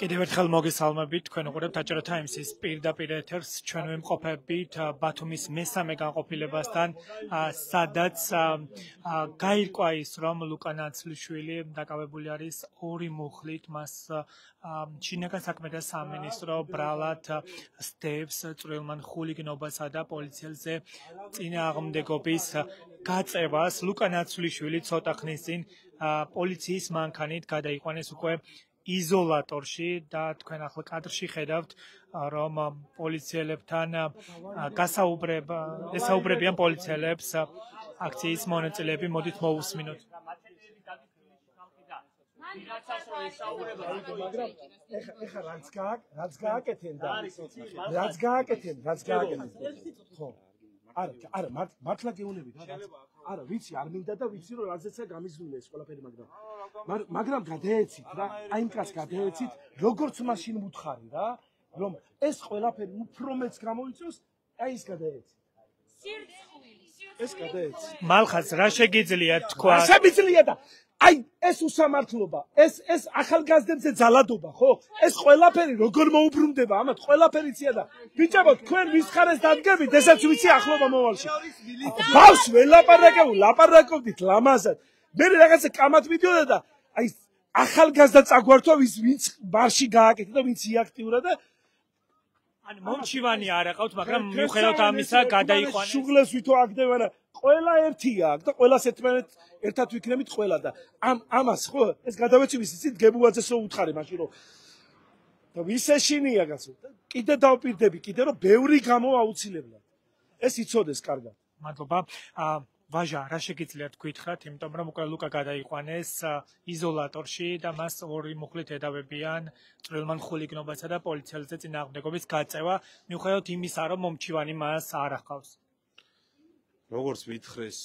კიდევ ერთხელ მოგესალმებით, თქვენ უყურებთ აჭარა თაიმსის პირდაპირ ეთერს, ჩვენ ვიმყოფებით ბათუმის მესამე განყოფილებასთან, სადაც გაირკვა ის, რომ ლუკა ნაცლიშვილი დაკავებული არის ორი მუხლით, მას შინაგან საქმეთა სამინისტრო ბრალად სდევს წვრილმან ხულიგნობასა და პოლიციელზე წინააღმდეგობის გაწევას. ლუკა ნაცლიშვილი ცოტა ხნის წინ პოლიციის მანქანით გადაიყვანეს უკვე იზოლატორში და თქვენ ახლა კადრში ხედავთ, რომ პოლიციელებთან ესაუბრებიან პოლიციელებს აქციის მონაწილეები. მოდით მოვუსმინოთ. ეხა რაც გააკეთენ და რაც გააკეთენ ხო არა მართლა გეუნებით არა ვიცი არ მინდა და ვიცი რომ რაზეცა გამიზნულეს ყველაფერი მაგრამ გადაეცით რა აი იმ კაც გადაეცით როგორც მაშინ მუთხარი რა რომ ეს ყველაფერი უფრო მეც გამოიწვევს აი ის გადაეცით ეს გადაეცით მალხაც რა შეგიძლია თქვა შემიძლია და აი ეს უსამართლობა ეს ახალგაზრდებზე ძალადობა ხო ეს ყველაფერი როგორ მოუბრუნდება ამათ ყველაფერი ცია და ბიჭებო თქვენ ვის ხარეს დადგებით ესაც ვიცი ახლობა მოვალში ბავს ველაპარაკობდით ლამაზად მე რაღაცა კამათ მიდიოდა და აი ახალგაზრდა წაგვართვა ვინც ბარში გააკეთა და ვინც იაქტიურა და ანუ მომჩივანი არ აყავთ მაგრამ მიუხედავად ამისა გადაიყვანეს შუღლებს ვითო აგდებანა ყველა ერთია აქ და ყველას ერთად ვიქნებით ყველა და ამას ხო ეს გადავეცი ისიც გებუაძესო უთხარი მაშინ რომ და ვის ეშინია კაცო კიდე დავპირდები კიდე რომ ბევრი გამო აუცილებლად ეს იცოდეს კარგად მადლობა ვაჟა რა შეგიძლიათ გითხრათ იმიტომ რომ უკვე ლუკა გადაიყვანეს იზოლატორში და მას ორი მუხლით ედავებიან წვრილმან ხულიგნობასა და პოლიციელზე წინააღმდეგობის გაწევა მიუხედავად იმისა რომ მომჩივანი მას არ ახავს როგორც მითხრეს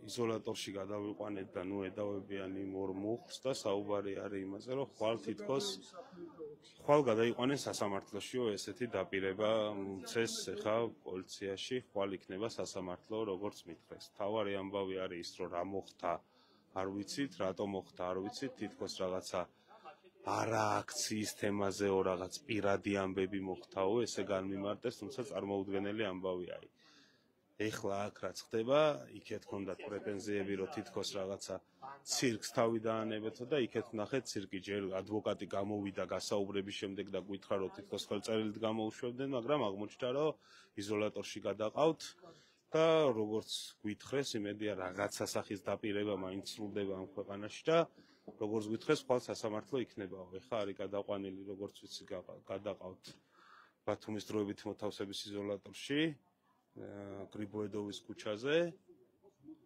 იზოლატორში გადავიყვანეთ და ნუ ედავებიან იმ ორ მუხლს და საუბარი არის იმაზე რომ ხვალ გადაიყვანეს სასამართლოშიო ესეთი დაპირება მცეს ხა პოლიციაში ხვალ იქნება სასამართლო როგორც მითხრეს თავარი ამბავი არის ის რომ რა მოხდა არ ვიცით რატომ მოხდა არ ვიცით თითქოს რაღაცა არა აქციის თემაზეო რაღაც პირადი ამბები მოხდაო ესე განმიმარტეს თუმცა წარმოუდგენელი ამბავი არის ეხლა აქ რაც ხდება, იქეთ ჰქონდათ პრეტენზიები, რომ თითქოს რაღაცა ცირკს თავი დაანებეთო და იქეთ ვნახეთ ცირკი ჯერ ადვოკატი გამოვიდა გასაუბრების შემდეგ და გითხრა რომ თითქოს ხელწერილით გამოუშვებდნენ, მაგრამ აღმოჩნდა რომ იზოლატორში გადაყავთ და როგორც გითხრეს, იმედია რაღაც სასახის დაპირება მაინც სრულდება ამ ქვეყანაში და როგორც გითხრეს, ხვალ სასამართლო იქნებაო. ეხლა არის გადაყვანილი, როგორც ვიცი, გადაყავთ ბათუმის დროებით მოთავსების იზოლატორში. გრიბოედოვის ქუჩაზე,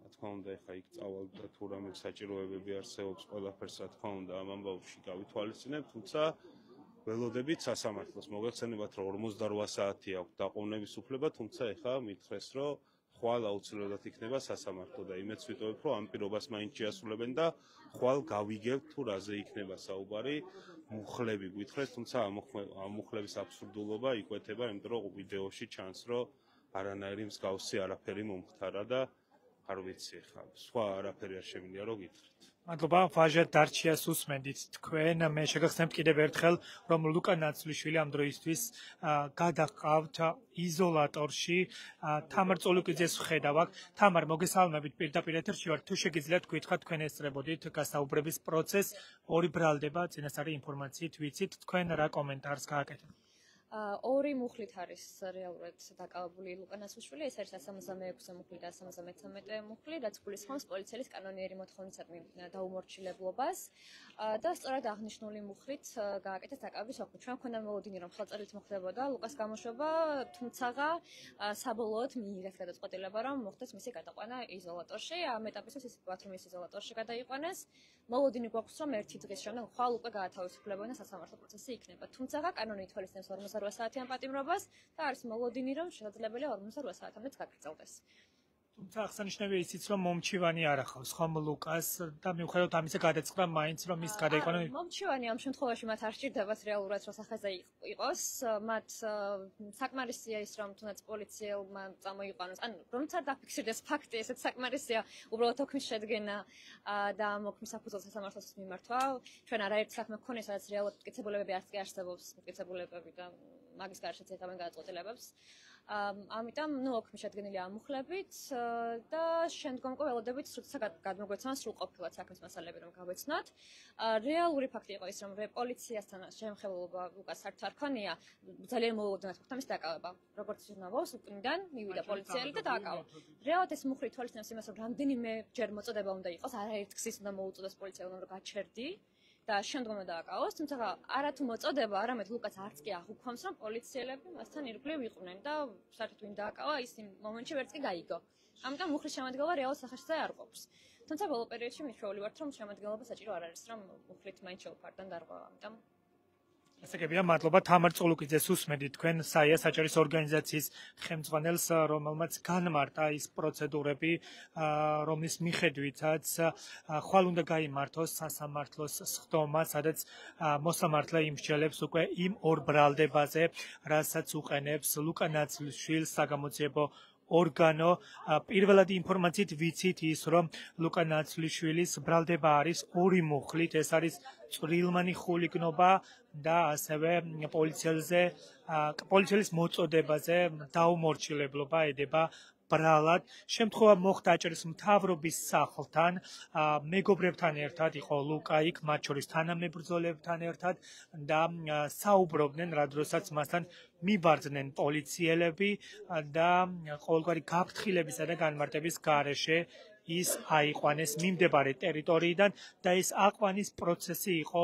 რა თქმა უნდა, ეხა იქ წავალ და თუ რამე საჭიროებები არსებობს, ყველაფერს რა თქმა უნდა ამ ამბავში გავითვალისწინებთ, თუმცა ველოდებით სასამართლოს მოგეხსენებათ, რომ 48 საათი აქვს დაყოვნების უფლება, თუმცა ეხა მითხრეს, რომ ხვალ აუცილებლად იქნება სასამართლო და იმედს ვიტოვებ, რომ ამ პირობას მაინც შეასრულებენ და ხვალ გავიგებთ თუ რაზე იქნება საუბარი, მუხლები გითხრეს, თუმცა ამ მუხლების აბსურდულობა იკვეთება, იმიტომ რომ ვიდეოში ჩანს, რომ არანაირი მსგავსი არაფერი მომხდარა და არ ვიცი ხა სხვა არაფერი არ შემიძლია რომ გითხრათ. მადლობა ვაჟა დარჩიას უსმენდით თქვენ მე შეგახსენებთ კიდევ ერთხელ რომ ლუკა ნაცლიშვილი ამ დროისთვის გადაყავთ იზოლატორში თამარ წოლუკიძეს ვხედავ აქ თამარ მოგესალმებით პირდაპირ ეთერში ვართ თუ შეგიძლიათ გითხრათ თქვენ ესწრებოდით გასაუბრების პროცესს ორი ბრალდება წინასწარი ინფორმაციით ვიცით თქვენ რა კომენტარს გააკეთებთ ორი მუხლით არის რეალურად დაკავებული ლუკა ნაცლიშვილი, ეს არის 176 მუხლი და 173 მუხლი, რაც გულისხმობს პოლიციის კანონიერი მოთხოვნისადმი დაუმორჩილებლობას და სწორად აღნიშნული მუხლით გააკეთეს დაკავების ოქრო. ჩვენ გვქონდა მოლოდინი, რომ ხელწერილით მოხდებოდა ლუკას გამოშვება, თუმცაღა საბოლოოდ მიიღეს გადაწყვეტილება, რომ მოხდეს მისი გადაყვანა იზოლატორში. ამ ეტაპისთვის ის ბათუმის იზოლატორში გადაიყვანეს. მოლოდინი გვაქვს, რომ ერთი დღის შემდეგ ხვალ უკვე გაათავისუფლებოდნენ და სასამართლო პროცესი იქნება. თუმცაღა კანონი ითვალისწინებს 48 საათიან პატიმრობას და არის მოლოდინი, რომ შესაძლებელია 48 საათამდეც გაგრძელდეს. თუმცა აღსანიშნავია ისიც, რომ მომჩივანი არ ახავს ხომ ლუკას და მიუხედავად ამისა გადაწყდა მაინც რომ ის გადაიყვანო. მომჩივანი ამ შემთხვევაში მათ არ სჭირდებათ რეალურად რომ სახეზე იყოს, მათ საკმარისია ის რომ თუნდაც პოლიციელმა წამოიყვანოს, ანუ რომც არ დაფიქსირდეს ფაქტი, ესეც საკმარისია უბრალოდ თოქმის შედგენა და ამ ოქმის საფუძველზე სასამართლოს მიმართვა. ჩვენ არაერთ საქმე გქონია, სადაც რეალურად მტკიცებულებები არც კი არსებობს, მტკიცებულებები და მაგის გარშეც ეხავენ გადაწყვეტილებებს. ამიტომ ნუ ოქმი შედგენილია ამ მუხლებით და შემდგომ ველოდებით როდესაც გადმოგვეცან სრულყოფილად საქმის მასალები რომ გავეცნოთ. რეალური ფაქტი იყო ის რომ პოლიციასთან შემხელობა უკას საერთოდ არ ქონია, ძალიან მოულოდნელად მოხდა მის დაკავება. როგორც ჟურნალს უკნიდან მივიდა პოლიციელი და დააკავა. რეალურად ეს მუხლი თვალისწინებს იმას რომ რამდენიმე ჯერ მოწოდება უნდა იყოს, არაერთ გზის უნდა მოუწოდეს პოლიციელმა რომ გაჩერდი. და შემდგომ დააკავოს, თუმცა არათუ მოწოდება, არამედ ლუკას არც კი აღუქვამს, რომ პოლიციელები მასთან ირგვლივ იყვნენ და საერთოდ ვინ დააკავა, ის იმ მომენტში ვერც კი გაიგო. ამიტომ მუხლის შემადგენლობა რეალურ სახეზე არ ყოფს. თუმცა ბოლო პერიოდში მიჩვეული ვართ, რომ შემადგენლობა საჭირო არ არის, რომ მუხლით მაინც შეუფარდან დარღვა. ამიტომ ესეგებია, მადლობა თამარ წულუკიძეს უსმენთ თქვენ საია საჭირო ორგანიზაციის ხელმძღვანელს, რომელმაც განმარტა ის პროცედურები, რომლის მიხედვითაც ხვალ უნდა გაიმართოს სასამართლოს სხდომა, სადაც მოსამართლე იმსჯელებს უკვე იმ ორ ბრალდებაზე, რასაც უყენებს ლუკა ნაცვლიშვილს საგამოძიებო ორგანო. პირველადი ინფორმაციით ვიცით ის, რომ ლუკა ნაცვლიშვილის ბრალდება არის ორი მუხლით, ეს არის წვრილმანი ხულიგნობა და ასევე პოლიციელის მოწოდებაზე დაუმორჩილებლობა ედება ბრალად. შემთხვევა მოხდა აჭარის მთავრობის სახლთან, მეგობრებთან ერთად იყო ლუკა იქ, მათ შორის თანამებრძოლებთან ერთად და საუბრობდნენ, რა დროსაც მასთან მიბარძდნენ პოლიციელები და ყოველგვარი გაფრთხილებისა და განმარტების გარეშე ის აიყვანეს მიმდებარე ტერიტორიიდან და ეს აყვანის პროცესი იყო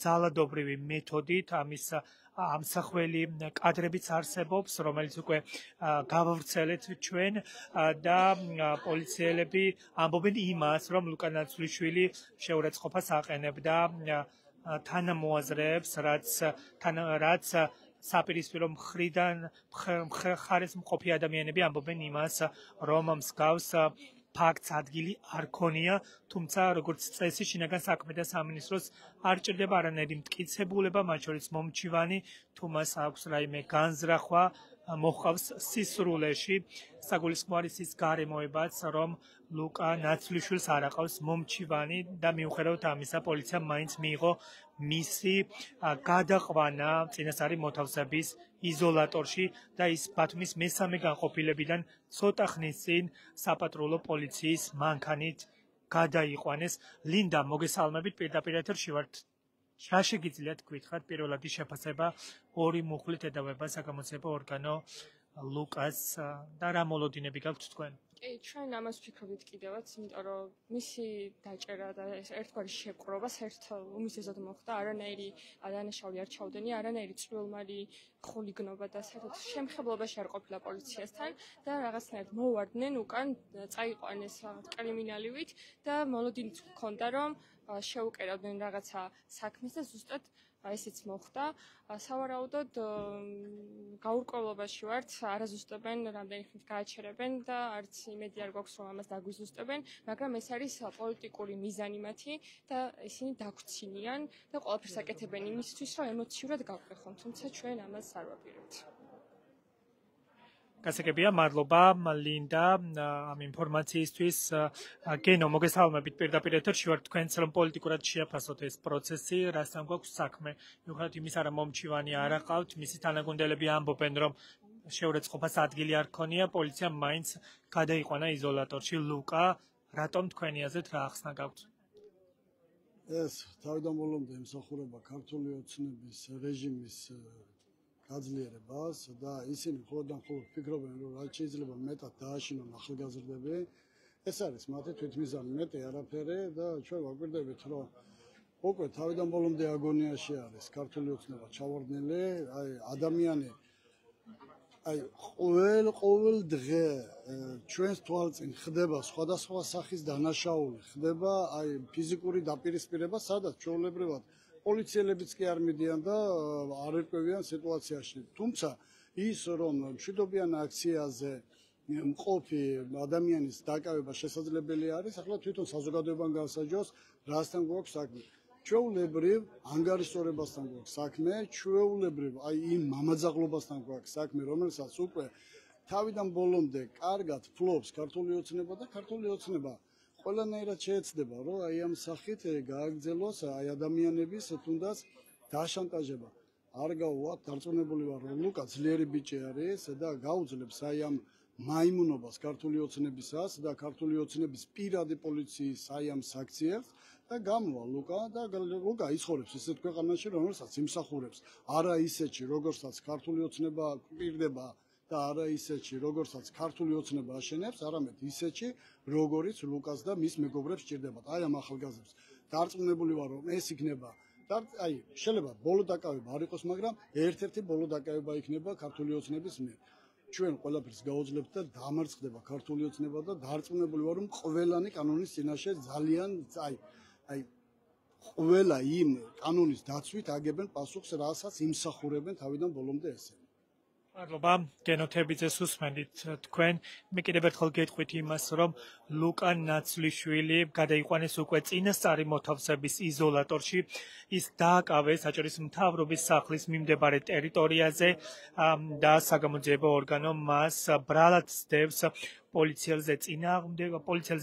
ძალადობრივი მეთოდით, ამსახველი კადრებიც არსებობს, რომელიც უკვე გავავრცელეთ ჩვენ და პოლიციელები ამბობენ იმას, რომ ლუკა ნაცვლიშვილი შეურაცხყოფას აყენებდა თანამოაზრეებს, რაც საპირისპირო მხრიდან ხარეს მყოფი ადამიანები ამბობენ იმას, რომ მსგავს ფაქტს ადგილი არ ქონია, თუმცა როგორც წესი შინაგან საქმეთა სამინისტროს არ ჭირდება არანაირი მტკიცებულება, მათ შორის მომჩივანი, თუ მას აქვს რაიმე განზრახვა, მოჰყავს სისრულეში. საგულისხმო არის ის გარემოებაც, რომ ლუკა ნაცვლიშვილს არ აყავს მომჩივანი და მიუხედავად ამისა პოლიციამ მაინც მიიღო მისი გადაყვანა წინასწარი მოთავსების იზოლატორში და ის ბათუმის მესამე განყოფილებიდან ცოტა ხნის წინ საპატრულო პოლიციის მანქანით გადაიყვანეს. ლინდა, მოგესალმებით, პირდაპირ ეთერში ვართ. რა შეგიძლიათ გითხრათ პირველადი შეფასება ორი მუხლით ედავება საგამოძიებო ორგანო ლუკას და რა მოლოდინები გაქვთ თქვენ? კი, ჩვენ ამას ვფიქრობთ კიდევაც, იმიტომ რომ მისი დაჭერა და ეს ერთგვარი შეპყრობა საერთოდ უმისესად მოხდა, არანაირი დანაშაული არ ჩაუდენია, არანაირი წვრილმანი ხულიგნობა და საერთოდ შემხებლობაში არ ყოფილა პოლიციასთან და რაღაცნაირად მოვარდნენ უკან წაიყვანეს კრიმინალივით და მოლოდინიც ჰქონდა, რომ შეუკერავდნენ რაღაცა საქმეს და ზუსტად ესეც მოხდა. სავარაუდოდ გაურკვევლობაში ვართ, არაზუსტებენ, რამდენი ხნით გააჩერებენ და არც იმედი არ გვაქვს, რომ ამას დაგვიზუსტებენ, მაგრამ ეს არის პოლიტიკური მიზანი მათი და ისინი დაგვცინიან და ყველაფერს აკეთებენ იმისთვის, რომ ემოციურად გავყვეხონ, თუმცა ჩვენ ამას არ ვაპირებთ. გასაგებია, მადლობა ლინდა ამ ინფორმაციისთვის. გენო, მოგესალმებით, პირდაპირ ეთერში ვართ, თქვენც რომ პოლიტიკურად შეაფასოთ ეს პროცესი, რასთან გვაქვს საქმე. მიუხედავად იმისა, რომ მომჩივანი არ აყავთ, მისი თანაგუნდელები ამბობენ, რომ შეურაცხყოფას ადგილი არ ქონია, პოლიციამ მაინც გადაიყვანა იზოლატორში. ლუკა, რატომ თქვენი აზრით რა ახსნა გაქვთ? ეს თავიდან ბოლომდე ემსახურება ქართული ოცნების რეჟიმის გაძლიერებას და ისინი მხოლოდ ფიქრობენ, რომ რაც შეიძლება მეტად დააშინონ ახალგაზრდები. ეს არის მათი თვითმიზანი, მეტი არაფერი და ჩვენ ვაკვირდებით, რომ უკვე თავიდან ბოლომდე აგონიაში არის ქართული ოცნება ჩავარდნილი, ადამიანი ყოველ დღე ჩვენს თვალწინ ხდება სხვადასხვა სახის დანაშაული, ხდება ფიზიკური დაპირისპირება, სადაც ჩვეულებრივად პოლიციელებიც კი არ მიდიან და არ ერკვევიან სიტუაციაში. თუმცა ის, რომ მშვიდობიან აქციაზე მყოფი ადამიანის დაკავება შესაძლებელი არის, ახლა თვითონ საზოგადოებამ განსაჯოს, რასთან გვაქვს საქმე. ჩვეულებრივ ანგარიშწორებასთან გვაქვს საქმე, ჩვეულებრივ აი იმ მამაძაღლობასთან გვაქვს საქმე, რომელსაც უკვე თავიდან ბოლომდე კარგად ფლობს ქართული ოცნება და ქართული ოცნება ყველანაირად შეეცდება, რომ აი ამ სახით გააგრძელოს აი ადამიანების თუნდაც დაშანტაჟება. არ გავუვათ, დარწმუნებული ვარ, რომ ლუკა ძლიერი ბიჭი არის და გაუძლებს აი ამ მაიმუნობას ქართული ოცნებისას და ქართული ოცნების პირადი პოლიციის აი ამ საქციელს და გამოვა ლუკა და ლუკა იცხოვრებს ისეთ ქვეყანაში, რომელსაც იმსახურებს არა ისეთში, როგორცაც ქართული ოცნება პირდება და არა ისეთში, როგორცაც ქართული ოცნება აშენებს, არამედ ისეთში, როგორიც ლუკას და მის მეგობრებს სჭირდებათ. აი ამ ახალგაზრდებს დარწმუნებული ვარ, რომ ეს იქნება და აი შეიძლება ბოლო დაკავება არ იყოს, მაგრამ ერთ-ერთი ბოლო დაკავება იქნება ქართული ოცნების მიერ. ჩვენ ყველაფერს გაუძლებთ და დამარცხდება ქართული ოცნება და დარწმუნებული ვარ, რომ ყველანი კანონის წინაშე ძალიან აი ყველა იმ კანონის დაცვით აგებენ პასუხს, რასაც იმსახურებენ თავიდან ბოლომდე ესე. მადლობა, გენოთებიძე სუსმენდით თქვენ. მე კიდევ ერთხელ გეტყვით იმას, რომ ლუკა ნაცვლიშვილი გადაიყვანეს უკვე წინასწარი მოთავსების იზოლატორში. ის დააკავეს საჭირის მთავრობის სახლის მიმდებარე ტერიტორიაზე და საგამოძიებო ორგანო მას ბრალად სდევს პოლიციელზე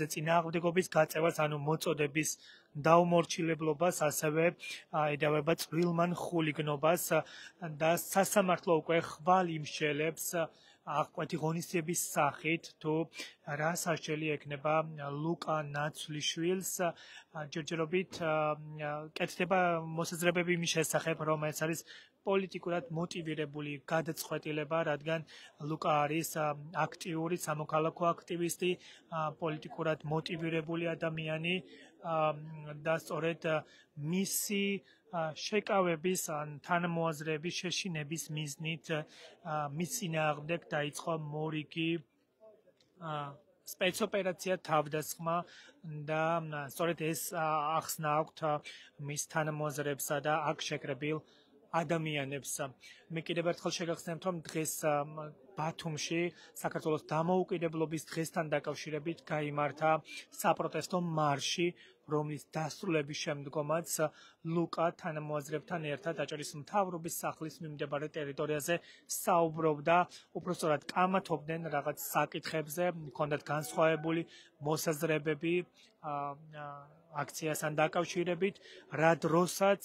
წინააღმდეგობის გაწევას, ანუ მოწოდების დაუმორჩილებლობას, ასევე ედავება წვრილმან ხულიგნობას და სასამართლო უკვე ხვალ იმსჯელებს აღკვეთი ღონისძიების სახით, თუ რა სასჯელი ექნება ლუკა ნაცვლიშვილს. ჯერჯერობით კეთდება მოსაზრებები იმის შესახებ, რომ ეს არის პოლიტიკურად მოტივირებული გადაწყვეტილება, რადგან ლუკა არის აქტიური სამოქალაქო აქტივისტი, პოლიტიკურად მოტივირებული ადამიანი და სწორედ მისი შეკავების ან თანამოაზრეების შეშინების მიზნით მის წინააღმდეგ დაიწყო მორიგი სპეცოპერაცია თავდასხმა და სწორედ ეს ახსნა აქვთ მის თანამოაზრეებსა და აქ შეკრებილ ადამიანებს. მე კიდევ ერთხელ შეგახსენებთ, რომ დღეს ბათუმში საქართველოს დამოუკიდებლობის დღესთან დაკავშირებით გაიმართა საპროტესტო მარში, რომლის დასრულების შემდგომაც ლუკა თანამოაზრეებთან ერთად დაჭერის მთავრობის სახლის მიმდებარე ტერიტორიაზე საუბრობდა, უпростоრად კამათობდნენ რაღაც საკითხებზე, ჰქონდათ განსხვავებული მოსაზრებები აქციასთან დაკავშირებით, რა დროსაც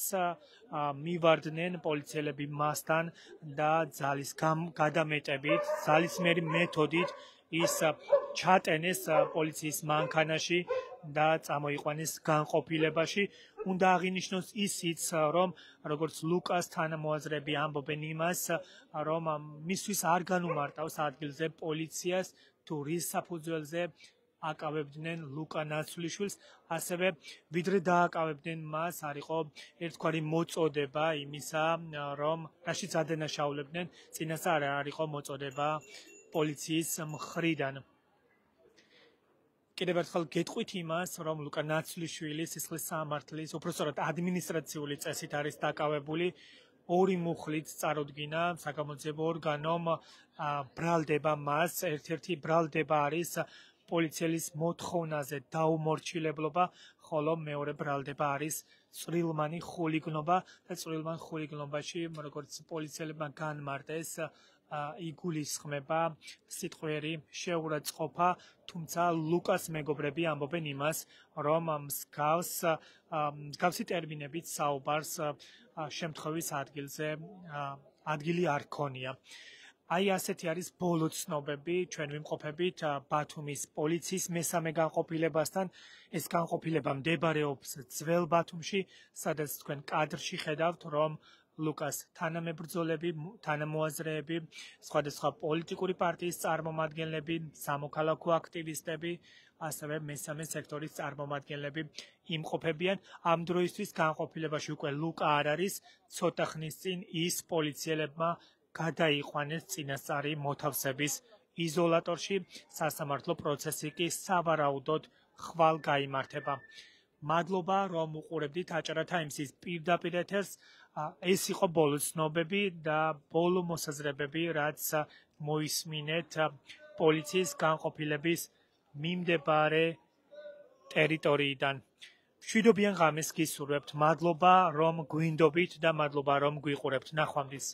მივარდნენ პოლიციელები მასთან და ძალის გადამეტებით, ძალისმიერი მეთოდით ის ჩატენეს პოლიციის მანქანაში და წამოიყვანეს განყოფილებაში. უნდა აღინიშნოს ისიც, რომ როგორც ლუკას თანამოაზრეები ამბობენ იმას, რომ მისთვის არ განუმარტავს ადგილზე პოლიციას, თუ რის საფუძველზე აკავებდნენ ლუკა ნაცვლიშვილს, ასევე ვიდრე დააკავებდნენ მას, არ იყო ერთგვარი მოწოდება იმისა, რომ რაშიც ადანაშაულებდნენ, წინასწარ არ იყო მოწოდება პოლიციის მხრიდან. კიდევ ერთხელ გეტყვით იმას, რომ ლუკა ნაცვლიშვილი სისხლის სამართლის, უпростоრად ადმინისტრაციული წესით არის დაკავებული. ორი მუხლით წარუდგინა საგამოძიებო ორგანომ ბრალდება მას, ერთ-ერთი ბრალდება არის პოლიციელის მოთხოვნაზე დაუმორჩილებლობა, ხოლო მეორე ბრალდება არის წვრილმანი ხულიგნობა და წვრილმან ხულიგნობაში, როგორც პოლიციელებმა განმარტეს, იგულისხმება სიტყვიერი შეურაცხყოფა, თუმცა ლუკას მეგობრები ამბობენ იმას, რომ მსგავსი ტერმინებით საუბარს შემთხვევის ადგილი არ ქონია. აი ასეთი არის ბოლო ცნობები, ჩვენ ვიმყოფებით ბათუმის პოლიციის მესამე განყოფილებასთან. ეს განყოფილება მდებარეობს ძველ ბათუმში, სადაც თქვენ კადრში ხედავთ, რომ ლუკას თანამებრძოლები, თანამოაზრეები, სხვადასხვა პოლიტიკური პარტიის წარმომადგენლები, სამოქალაქო აქტივისტები, ასევე მესამე სექტორის წარმომადგენლები იმყოფებიან. ამ დროისთვის განყოფილებაში უკვე ლუკა არ არის, ცოტა ხნის წინ ის პოლიციელებმა გადაიყვანეს წინასწარი მოთავსების იზოლატორში, სასამართლო პროცესი კი სავარაუდოდ ხვალ გაიმართება. მადლობა, რომ უყურებდით აჭარა თაიმსის პირდაპირ ეთერს. ეს იყო ბოლო ცნობები და ბოლო მოსაზრებები, რაც მოისმინეთ პოლიციის განყოფილების მიმდებარე ტერიტორიიდან. მშვიდობიან ღამეს გისურვებთ. მადლობა რომ გვინდობით და მადლობა რომ გვიყურებთ. ნახვამდის.